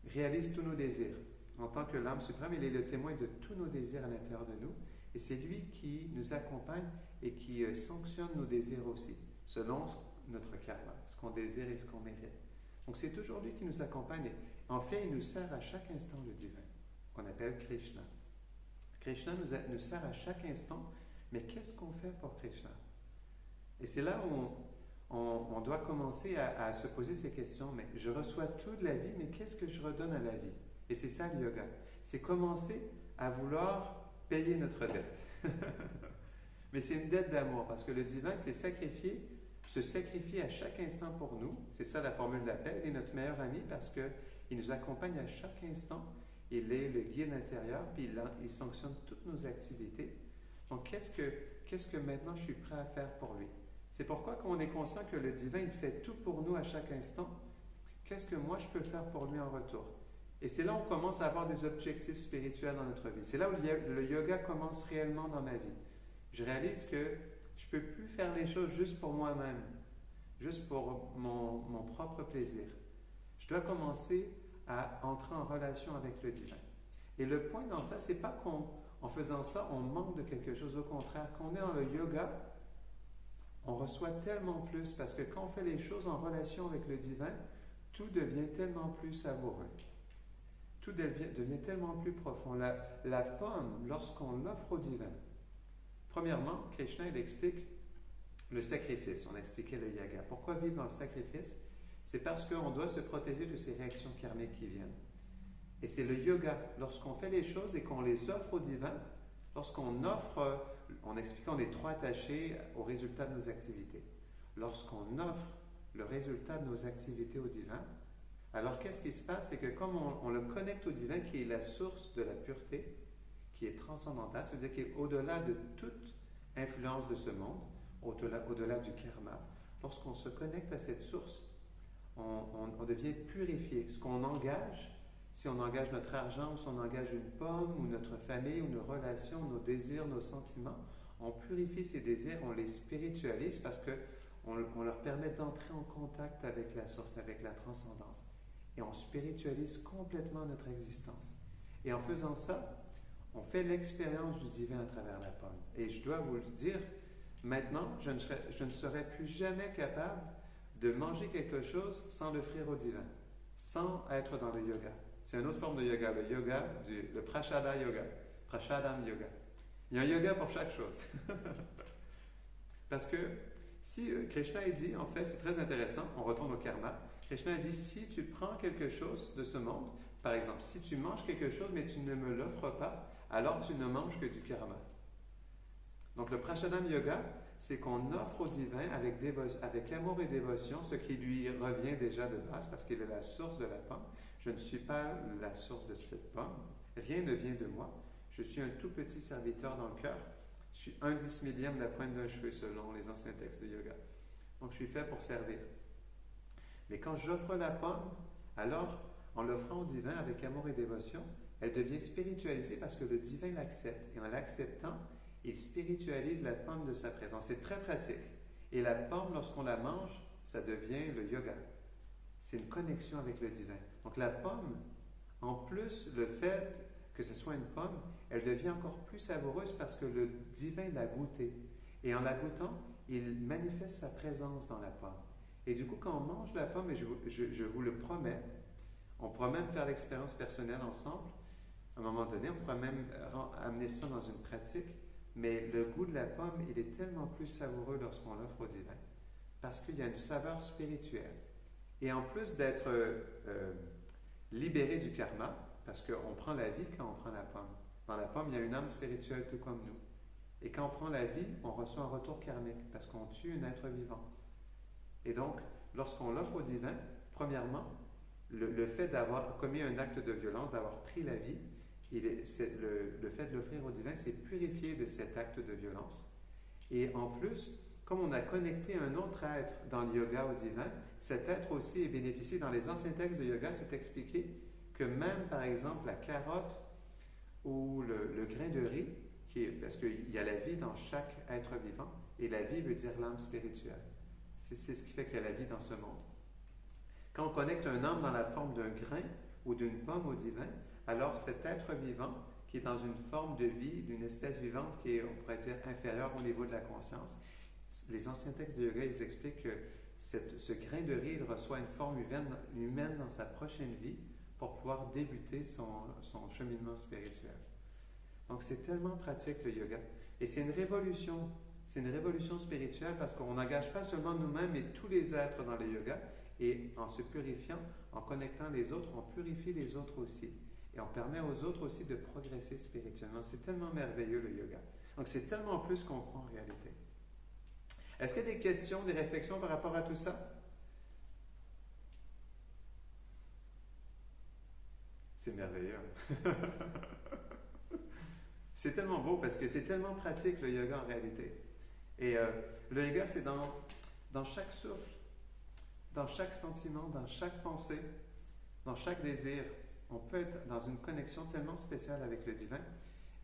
réalise tous nos désirs. En tant que l'âme suprême, il est le témoin de tous nos désirs à l'intérieur de nous, et c'est lui qui nous accompagne et qui sanctionne nos désirs aussi, selon notre karma, ce qu'on désire et ce qu'on mérite. Donc c'est toujours lui qui nous accompagne. Et en fait, il nous sert à chaque instant le divin, qu'on appelle Krishna. Krishna nous sert à chaque instant, mais qu'est-ce qu'on fait pour Krishna? Et c'est là où on doit commencer à se poser ces questions. Mais je reçois tout de la vie, mais qu'est-ce que je redonne à la vie? Et c'est ça le yoga. C'est commencer à vouloir payer notre dette. Mais c'est une dette d'amour, parce que le divin s'est sacrifié, se sacrifie à chaque instant pour nous. C'est ça la formule d'appel. Il est notre meilleur ami parce qu'il nous accompagne à chaque instant. Il est le guide intérieur, puis il sanctionne toutes nos activités. Donc, qu'est-ce que maintenant je suis prêt à faire pour lui? C'est pourquoi quand on est conscient que le divin, il fait tout pour nous à chaque instant, qu'est-ce que moi je peux faire pour lui en retour? Et c'est là où on commence à avoir des objectifs spirituels dans notre vie. C'est là où le yoga commence réellement dans ma vie. Je réalise que je ne peux plus faire les choses juste pour moi-même, juste pour mon propre plaisir. Je dois commencer à entrer en relation avec le divin. Et le point dans ça, c'est pas qu'en faisant ça, on manque de quelque chose. Au contraire, quand on est dans le yoga, on reçoit tellement plus parce que quand on fait les choses en relation avec le divin, tout devient tellement plus savoureux. Tout devient tellement plus profond. La pomme, lorsqu'on l'offre au divin, premièrement, Krishna, il explique le sacrifice. On a expliqué le yaga. Pourquoi vivre dans le sacrifice? C'est parce qu'on doit se protéger de ces réactions karmiques qui viennent. Et c'est le yoga. Lorsqu'on fait les choses et qu'on les offre au divin, lorsqu'on offre, on explique qu'on est trop attaché au résultat de nos activités. Lorsqu'on offre le résultat de nos activités au divin, alors qu'est-ce qui se passe? C'est que comme on le connecte au divin, qui est la source de la pureté, qui est transcendantale, c'est-à-dire qui est au-delà de toute influence de ce monde, au-delà du karma, lorsqu'on se connecte à cette source, on devient purifié. Ce qu'on engage, si on engage notre argent, ou si on engage une pomme, ou notre famille, ou nos relations, nos désirs, nos sentiments, on purifie ces désirs, on les spiritualise parce qu'on leur permet d'entrer en contact avec la source, avec la transcendance. Et on spiritualise complètement notre existence. Et en faisant ça, on fait l'expérience du divin à travers la pomme. Et je dois vous le dire, maintenant, je ne serai plus jamais capable de manger quelque chose sans l'offrir au divin, sans être dans le yoga. C'est une autre forme de yoga, le prashada yoga, prashadam yoga. Il y a un yoga pour chaque chose. Parce que si Krishna a dit, en fait, c'est très intéressant, on retourne au karma, Krishna a dit, si tu prends quelque chose de ce monde, par exemple, si tu manges quelque chose mais tu ne me l'offres pas, alors tu ne manges que du karma. Donc le prashadam yoga, c'est qu'on offre au divin avec amour et dévotion ce qui lui revient déjà de base parce qu'il est la source de la pomme. Je ne suis pas la source de cette pomme. Rien ne vient de moi. Je suis un tout petit serviteur dans le cœur. Je suis 1/10 de la pointe d'un cheveu selon les anciens textes de yoga. Donc je suis fait pour servir. Mais quand j'offre la pomme, alors en l'offrant au divin avec amour et dévotion, elle devient spiritualisée parce que le divin l'accepte. Et en l'acceptant, il spiritualise la pomme de sa présence. C'est très pratique. Et la pomme, lorsqu'on la mange, ça devient le yoga. C'est une connexion avec le divin. Donc la pomme, en plus, le fait que ce soit une pomme, elle devient encore plus savoureuse parce que le divin l'a goûtée. Et en la goûtant, il manifeste sa présence dans la pomme. Et du coup, quand on mange la pomme, et je vous le promets, on pourra même faire l'expérience personnelle ensemble. À un moment donné, on pourra même amener ça dans une pratique. Mais le goût de la pomme, il est tellement plus savoureux lorsqu'on l'offre au divin. Parce qu'il y a une saveur spirituelle. Et en plus d'être libéré du karma, parce qu'on prend la vie quand on prend la pomme. Dans la pomme, il y a une âme spirituelle tout comme nous. Et quand on prend la vie, on reçoit un retour karmique, parce qu'on tue un être vivant. Et donc, lorsqu'on l'offre au divin, premièrement, le fait d'avoir commis un acte de violence, d'avoir pris la vie, le fait de l'offrir au divin, c'est purifié de cet acte de violence. Et en plus, comme on a connecté un autre être dans le yoga au divin, cet être aussi est bénéficié. Dans les anciens textes de yoga, c'est expliqué que même, par exemple, la carotte ou le grain de riz, parce qu'il y a la vie dans chaque être vivant, et la vie veut dire l'âme spirituelle. C'est ce qui fait qu'il y a la vie dans ce monde. Quand on connecte un âme dans la forme d'un grain ou d'une pomme au divin, alors cet être vivant, qui est dans une forme de vie, d'une espèce vivante qui est, on pourrait dire, inférieure au niveau de la conscience, les anciens textes de yoga, ils expliquent que ce grain de riz, il reçoit une forme humaine dans sa prochaine vie pour pouvoir débuter son cheminement spirituel. Donc c'est tellement pratique le yoga. Et c'est une révolution. C'est une révolution spirituelle parce qu'on n'engage pas seulement nous-mêmes, mais tous les êtres dans le yoga. Et en se purifiant, en connectant les autres, on purifie les autres aussi. Et on permet aux autres aussi de progresser spirituellement. C'est tellement merveilleux le yoga. Donc c'est tellement plus qu'on croit en réalité. Est-ce qu'il y a des questions, des réflexions par rapport à tout ça? C'est merveilleux. C'est tellement beau parce que c'est tellement pratique le yoga en réalité. Et le yoga, c'est dans chaque souffle, dans chaque sentiment, dans chaque pensée, dans chaque désir. On peut être dans une connexion tellement spéciale avec le divin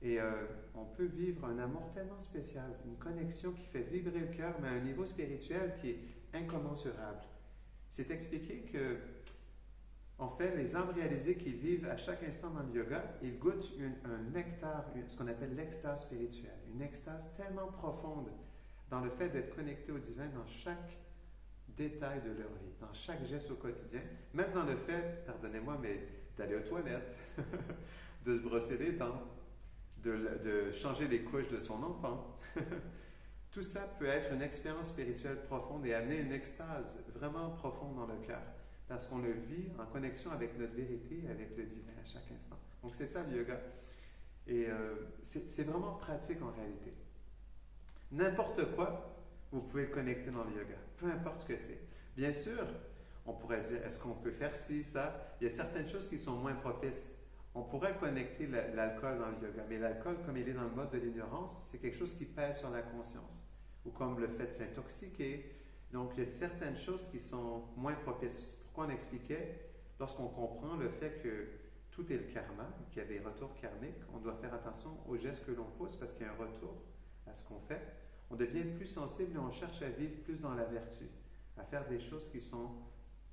et on peut vivre un amour tellement spécial, une connexion qui fait vibrer le cœur, mais à un niveau spirituel qui est incommensurable. C'est expliqué que En fait, les âmes réalisées qui vivent à chaque instant dans le yoga, ils goûtent un nectar, ce qu'on appelle l'extase spirituelle. Une extase tellement profonde dans le fait d'être connecté au divin dans chaque détail de leur vie, dans chaque geste au quotidien, même dans le fait, pardonnez-moi, mais d'aller aux toilettes, de se brosser les dents, de changer les couches de son enfant. Tout ça peut être une expérience spirituelle profonde et amener une extase vraiment profonde dans le cœur, parce qu'on le vit en connexion avec notre vérité et avec le divin à chaque instant. Donc c'est ça le yoga. Et c'est vraiment pratique en réalité. N'importe quoi, vous pouvez le connecter dans le yoga, peu importe ce que c'est. Bien sûr, on pourrait se dire, est-ce qu'on peut faire ci, ça? Il y a certaines choses qui sont moins propices. On pourrait connecter l'alcool dans le yoga, mais l'alcool, comme il est dans le mode de l'ignorance, c'est quelque chose qui pèse sur la conscience, ou comme le fait de s'intoxiquer. Donc, il y a certaines choses qui sont moins propices. C'est pourquoi on expliquait, lorsqu'on comprend le fait que tout est le karma, qu'il y a des retours karmiques, on doit faire attention aux gestes que l'on pose parce qu'il y a un retour à ce qu'on fait. On devient plus sensible et on cherche à vivre plus dans la vertu, à faire des choses qui sont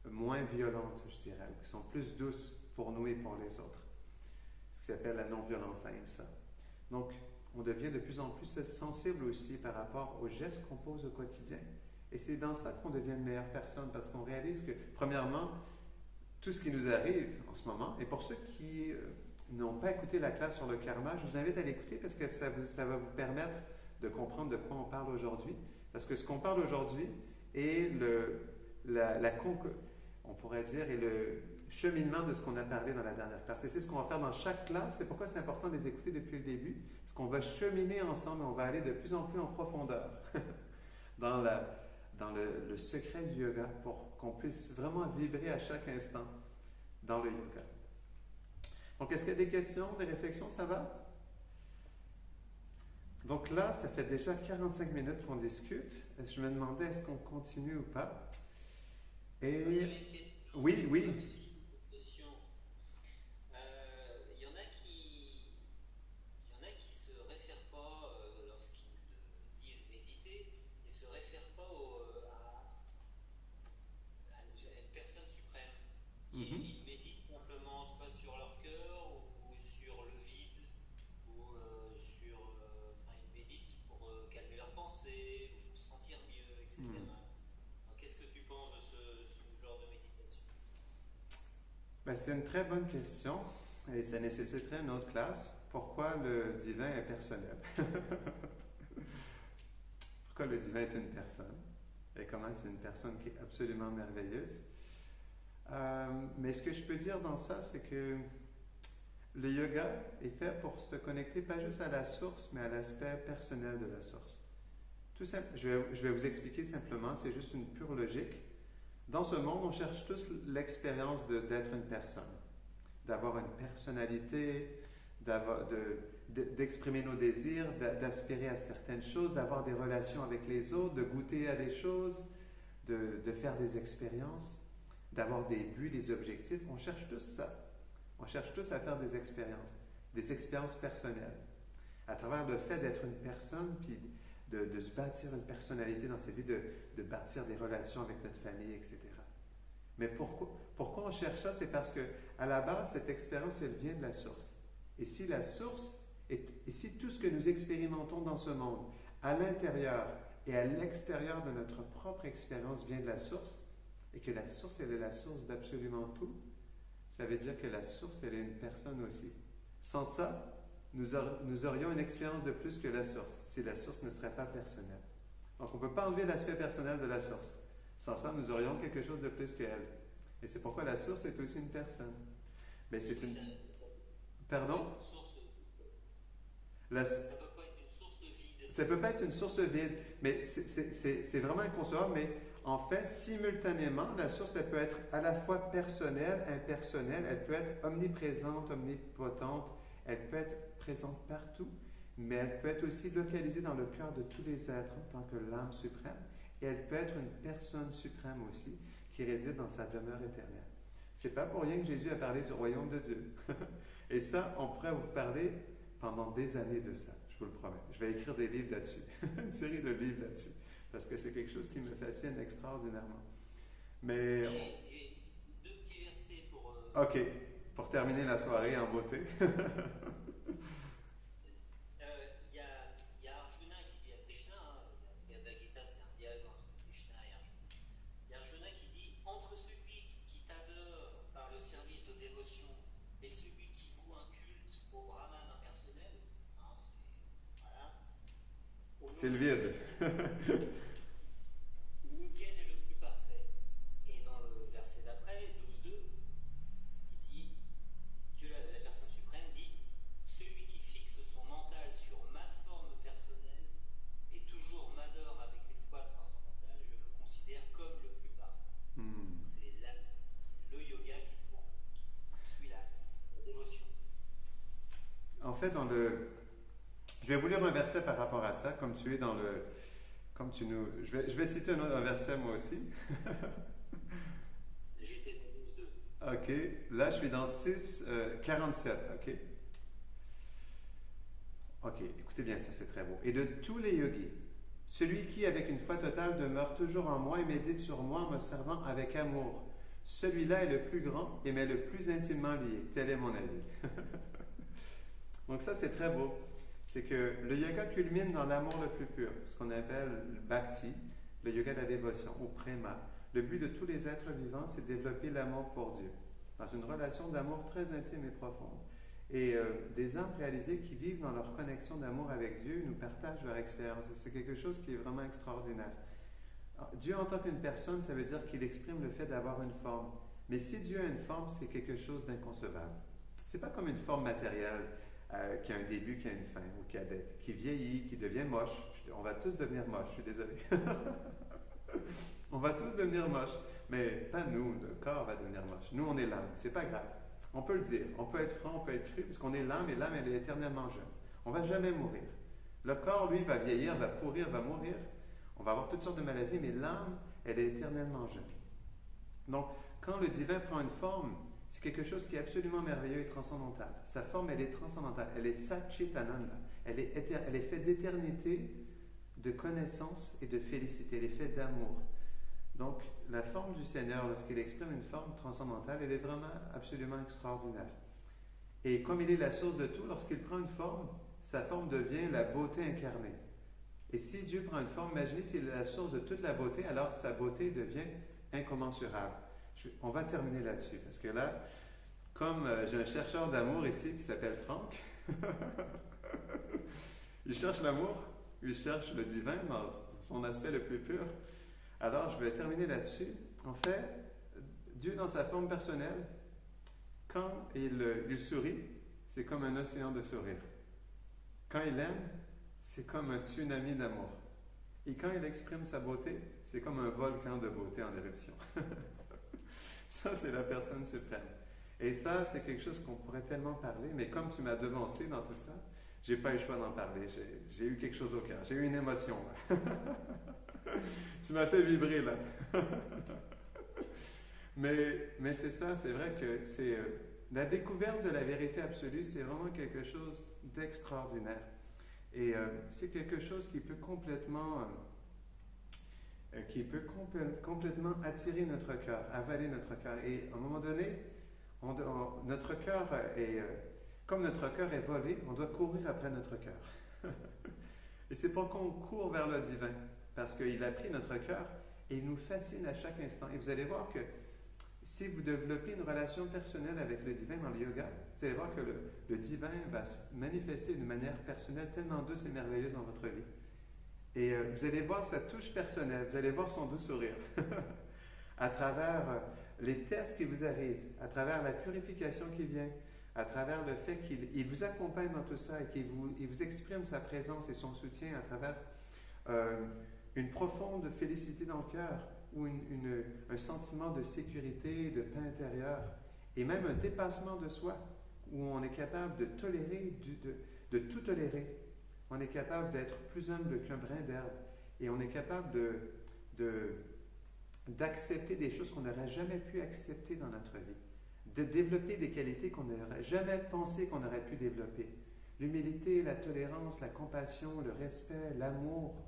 moins violentes, je dirais, ou qui sont plus douces pour nous et pour les autres. Ce qui s'appelle la non-violence ahimsa. Donc, on devient de plus en plus sensible aussi par rapport aux gestes qu'on pose au quotidien. Et c'est dans ça qu'on devient une meilleure personne, parce qu'on réalise que, premièrement, tout ce qui nous arrive en ce moment, et pour ceux qui n'ont pas écouté la classe sur le karma, je vous invite à l'écouter parce que ça va vous permettre de comprendre de quoi on parle aujourd'hui. Parce que ce qu'on parle aujourd'hui est on pourrait dire, est le cheminement de ce qu'on a parlé dans la dernière classe. Et c'est ce qu'on va faire dans chaque classe. C'est pourquoi c'est important de les écouter depuis le début. Parce qu'on va cheminer ensemble, on va aller de plus en plus en profondeur dans le secret du yoga pour qu'on puisse vraiment vibrer à chaque instant dans le yoga. Donc, est-ce qu'il y a des questions, des réflexions? Ça va? Donc là, ça fait déjà 45 minutes qu'on discute. Je me demandais, est-ce qu'on continue ou pas? Et... Oui, oui. Il y en a qui se réfèrent pas, lorsqu'ils disent méditer, ils se réfèrent pas à une personne suprême. Ils méditent simplement soit sur leur cœur ou sur le vide, ou enfin, ils méditent pour calmer leurs pensées, ou se sentir mieux, etc. Alors, qu'est-ce que tu penses de ce genre de méditation? Ben, c'est une très bonne question et ça nécessiterait une autre classe. Pourquoi le divin est personnel? Pourquoi le divin est une personne? Et comment c'est une personne qui est absolument merveilleuse? Mais ce que je peux dire dans ça, c'est que le yoga est fait pour se connecter pas juste à la source, mais à l'aspect personnel de la source. Tout simple, je vais vous expliquer simplement, c'est juste une pure logique. Dans ce monde, on cherche tous l'expérience d'être une personne, d'avoir une personnalité, d'exprimer nos désirs, d'aspirer à certaines choses, d'avoir des relations avec les autres, de goûter à des choses, de faire des expériences, d'avoir des buts, des objectifs. On cherche tous ça. On cherche tous à faire des expériences personnelles, à travers le fait d'être une personne, puis de se bâtir une personnalité dans sa vie, de bâtir des relations avec notre famille, etc. Mais pourquoi on cherche ça? C'est parce que à la base, cette expérience, elle vient de la source. Et si la source, et si tout ce que nous expérimentons dans ce monde, à l'intérieur et à l'extérieur de notre propre expérience vient de la source, et que la source, elle est la source d'absolument tout, ça veut dire que la source, elle est une personne aussi. Sans ça, nous aurions une expérience de plus que la source, si la source ne serait pas personnelle. Donc, on ne peut pas enlever l'aspect personnel de la source. Sans ça, nous aurions quelque chose de plus qu'elle. Et c'est pourquoi la source est aussi une personne. Mais c'est une... Pardon? Ça ne peut pas être une source vide. Ça ne peut pas être une source vide, mais c'est vraiment inconcevable. Mais en fait, simultanément, la source, elle peut être à la fois personnelle, impersonnelle, elle peut être omniprésente, omnipotente, elle peut être présente partout, mais elle peut être aussi localisée dans le cœur de tous les êtres en tant que l'âme suprême, et elle peut être une personne suprême aussi, qui réside dans sa demeure éternelle. C'est pas pour rien que Jésus a parlé du royaume de Dieu. Et ça, on pourrait vous parler pendant des années de ça, je vous le promets. Je vais écrire des livres là-dessus, une série de livres là-dessus, parce que c'est quelque chose qui me fascine extraordinairement. Mais... J'ai deux petits versets pour OK, pour terminer la soirée en beauté. Il y a Arjuna qui dit à Krishna, hein, le Bhagavad Gita c'est un dialogue entre Krishna et Arjuna. Il y a Arjuna qui dit entre celui qui t'adore par le service de dévotion et celui qui voue un culte au Brahman impersonnel, hein, voilà, au C'est nom le de vide. Dieu, lequel est le plus parfait? Et dans le verset d'après, 12.2, il dit, Dieu, la personne suprême, dit, celui qui fixe son mental sur ma forme personnelle et toujours m'adore avec une foi transcendantale, je le considère comme le plus parfait. Hmm. C'est le yoga qu'il faut. Celui-là, la dévotion. En fait, je vais vous lire un verset par rapport à ça, comme tu es dans le... Comme tu nous... Je vais citer un verset moi aussi. J'étais dans 12.2. OK. Là, je suis dans 6, 47. OK. OK. Écoutez bien ça, c'est très beau. Et de tous les yogis, celui qui, avec une foi totale, demeure toujours en moi et médite sur moi en me servant avec amour, celui-là est le plus grand et m'est le plus intimement lié. Tel est mon avis. Donc ça, c'est très beau. C'est que le yoga culmine dans l'amour le plus pur, ce qu'on appelle le bhakti, le yoga de la dévotion, ou prema. Le but de tous les êtres vivants, c'est de développer l'amour pour Dieu, dans une relation d'amour très intime et profonde. Et des âmes réalisées qui vivent dans leur connexion d'amour avec Dieu nous partagent leur expérience. Et c'est quelque chose qui est vraiment extraordinaire. Alors, Dieu en tant qu'une personne, ça veut dire qu'il exprime le fait d'avoir une forme. Mais si Dieu a une forme, c'est quelque chose d'inconcevable. C'est pas comme une forme matérielle qui a un début, qui a une fin, ou qui vieillit, qui devient moche. On va tous devenir moches, je suis désolé. On va tous devenir moches, mais pas nous, le corps va devenir moche. Nous, on est l'âme, c'est pas grave. On peut le dire, on peut être franc, on peut être cru, puisqu'on est l'âme, et l'âme, elle est éternellement jeune. On va jamais mourir. Le corps, lui, va vieillir, va pourrir, va mourir. On va avoir toutes sortes de maladies, mais l'âme, elle est éternellement jeune. Donc, quand le divin prend une forme, c'est quelque chose qui est absolument merveilleux et transcendantal. Sa forme, elle est transcendantale. Elle est Satchitananda. Elle est faite d'éternité, de connaissance et de félicité. Elle est faite d'amour. Donc, la forme du Seigneur, lorsqu'il exprime une forme transcendantale, elle est vraiment absolument extraordinaire. Et comme il est la source de tout, lorsqu'il prend une forme, sa forme devient la beauté incarnée. Et si Dieu prend une forme, imaginez s'il est la source de toute la beauté, alors sa beauté devient incommensurable. On va terminer là-dessus, parce que là, comme j'ai un chercheur d'amour ici qui s'appelle Franck, il cherche l'amour, il cherche le divin dans son aspect le plus pur. Alors, je vais terminer là-dessus. En fait, Dieu dans sa forme personnelle, quand il sourit, c'est comme un océan de sourire. Quand il aime, c'est comme un tsunami d'amour. Et quand il exprime sa beauté, c'est comme un volcan de beauté en éruption. Ça, c'est la personne suprême. Et ça, c'est quelque chose qu'on pourrait tellement parler, mais comme tu m'as devancé dans tout ça, j'ai pas eu le choix d'en parler. J'ai eu quelque chose au cœur. J'ai eu une émotion. Tu m'as fait vibrer là. mais c'est ça, c'est vrai que c'est la découverte de la vérité absolue, c'est vraiment quelque chose d'extraordinaire. Et c'est quelque chose qui peut complètement attirer notre cœur, avaler notre cœur. Et à un moment donné, notre cœur est, comme notre cœur est volé, on doit courir après notre cœur. Et c'est pourquoi on court vers le divin, parce qu'il a pris notre cœur et il nous fascine à chaque instant. Et vous allez voir que si vous développez une relation personnelle avec le divin dans le yoga, vous allez voir que le divin va se manifester d'une manière personnelle tellement douce et merveilleuse dans votre vie. Et vous allez voir sa touche personnelle, vous allez voir son doux sourire à travers les tests qui vous arrivent, à travers la purification qui vient, à travers le fait qu'il vous accompagne dans tout ça et qu'il vous exprime sa présence et son soutien à travers une profonde félicité dans le cœur ou un sentiment de sécurité, de paix intérieure et même un dépassement de soi où on est capable de tolérer, de tout tolérer. On est capable d'être plus humble qu'un brin d'herbe et on est capable d'accepter des choses qu'on n'aurait jamais pu accepter dans notre vie, de développer des qualités qu'on n'aurait jamais pensé qu'on aurait pu développer. L'humilité, la tolérance, la compassion, le respect, l'amour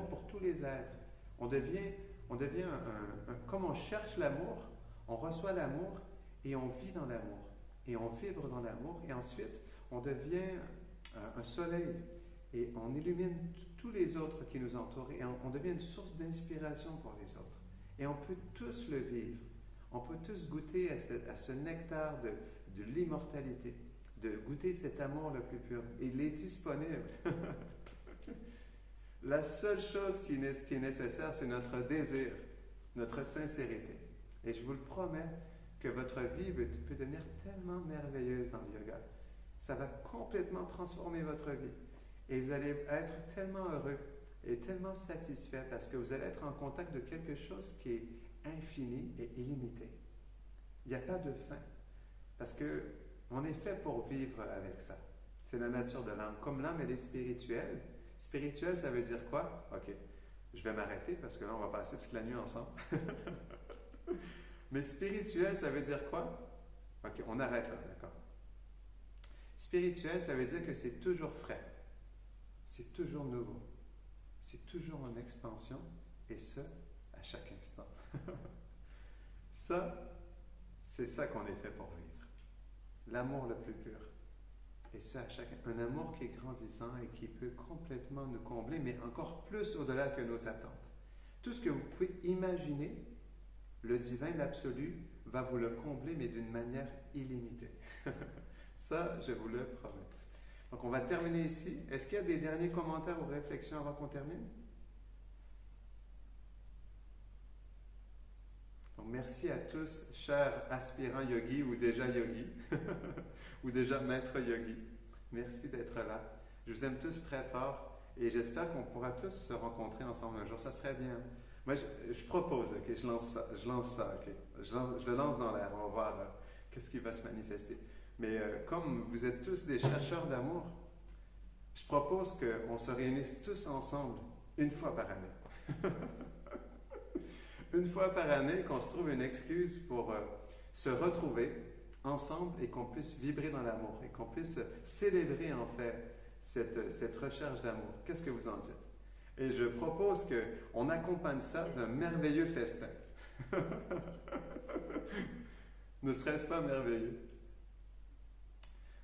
pour tous les êtres. On devient comme on cherche l'amour, on reçoit l'amour et on vit dans l'amour, et on vibre dans l'amour, et ensuite on devient un soleil, et on illumine tous les autres qui nous entourent, et on devient une source d'inspiration pour les autres. Et on peut tous le vivre. On peut tous goûter à ce nectar de l'immortalité, de goûter cet amour le plus pur. Il est disponible. La seule chose qui est nécessaire, c'est notre désir, notre sincérité. Et je vous le promets que votre vie peut devenir tellement merveilleuse dans le yoga. Ça va complètement transformer votre vie. Et vous allez être tellement heureux et tellement satisfait parce que vous allez être en contact de quelque chose qui est infini et illimité. Il n'y a pas de fin. Parce qu'on est fait pour vivre avec ça. C'est la nature de l'âme. Comme l'âme, elle est spirituelle. Spirituel, ça veut dire quoi? OK, je vais m'arrêter parce que là, on va passer toute la nuit ensemble. Mais spirituel, ça veut dire quoi? OK, on arrête là, d'accord? Spirituel, ça veut dire que c'est toujours frais. C'est toujours nouveau. C'est toujours en expansion, et ce, à chaque instant. Ça, c'est ça qu'on est fait pour vivre. L'amour le plus pur. Et ça, à chaque un amour qui est grandissant et qui peut complètement nous combler, mais encore plus au-delà que nos attentes. Tout ce que vous pouvez imaginer, le divin, l'absolu, va vous le combler, mais d'une manière illimitée. Ça, je vous le promets. Donc, on va terminer ici. Est-ce qu'il y a des derniers commentaires ou réflexions avant qu'on termine? Donc, merci à tous, chers aspirants yogis ou déjà yogis, ou déjà maîtres yogis. Merci d'être là. Je vous aime tous très fort et j'espère qu'on pourra tous se rencontrer ensemble un jour. Ça serait bien. Moi, je propose, ok, je lance ça, ok. Je le lance dans l'air. On va voir qu'est-ce qui va se manifester. Mais comme vous êtes tous des chercheurs d'amour, je propose qu'on se réunisse tous ensemble une fois par année. Une fois par année, qu'on se trouve une excuse pour se retrouver ensemble et qu'on puisse vibrer dans l'amour et qu'on puisse célébrer en fait cette recherche d'amour. Qu'est-ce que vous en dites? Et je propose qu'on accompagne ça d'un merveilleux festin. Ne serait-ce pas merveilleux?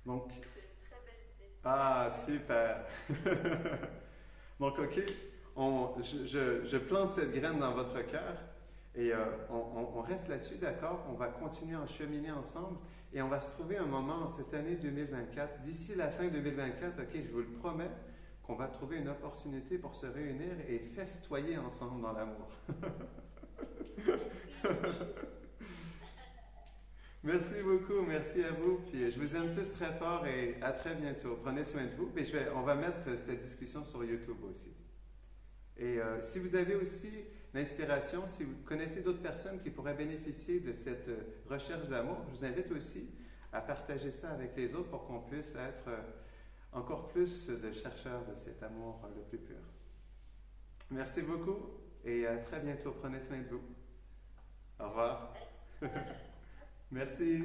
Donc, C'est une très belle idée. ah, super! Donc, OK, je plante cette graine dans votre cœur et on reste là-dessus, d'accord? On va continuer à cheminer ensemble et on va se trouver un moment en cette année 2024. D'ici la fin 2024, OK, je vous le promets, qu'on va trouver une opportunité pour se réunir et festoyer ensemble dans l'amour. Merci beaucoup, merci à vous. Puis je vous aime tous très fort et à très bientôt. Prenez soin de vous. Puis on va mettre cette discussion sur YouTube aussi. Et si vous avez aussi l'inspiration, si vous connaissez d'autres personnes qui pourraient bénéficier de cette recherche d'amour, je vous invite aussi à partager ça avec les autres pour qu'on puisse être encore plus de chercheurs de cet amour le plus pur. Merci beaucoup et à très bientôt. Prenez soin de vous. Au revoir. Merci.